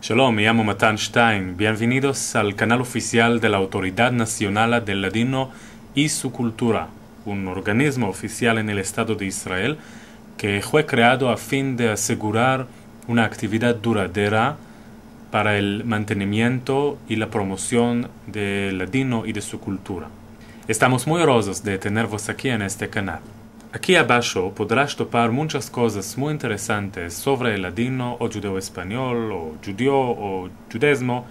Shalom, me llamo Matan Stein. Bienvenidos al canal oficial de la Autoridad Nacional del Ladino y su Cultura, un organismo oficial en el Estado de Israel que fue creado a fin de asegurar una actividad duradera para el mantenimiento y la promoción del ladino y de su cultura. Estamos muy honrosos de tenervos aquí en este canal. Aquí abajo podrás topar muchas cosas muy interesantes sobre el ladino o judeo-español o judío o judaísmo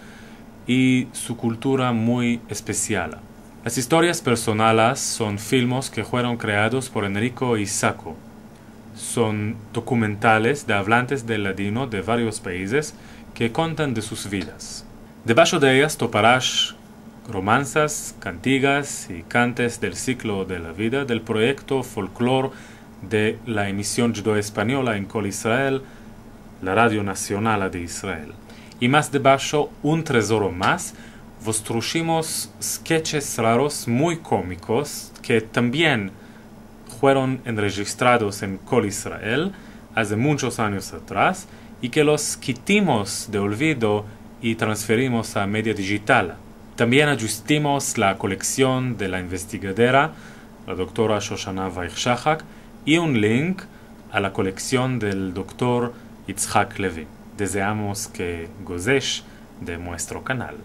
y su cultura muy especial. Las historias personales son filmes que fueron creados por Enrico y Sacco. Son documentales de hablantes del ladino de varios países que cuentan de sus vidas. Debajo de ellas toparás romanzas, cantigas y cantes del ciclo de la vida del proyecto Folklore de la emisión judeo-española en Kol Israel, la Radio Nacional de Israel. Y más debajo, un tesoro más, vos trujimos sketches raros muy cómicos que también fueron enregistrados en Kol Israel hace muchos años atrás y que los quitimos de olvido y transferimos a media digital. También ajustimos la colección de la investigadora, la doctora Shoshana Weich-Shahak, y un link a la colección del doctor Yitzhak Levi. Deseamos que goces de nuestro canal.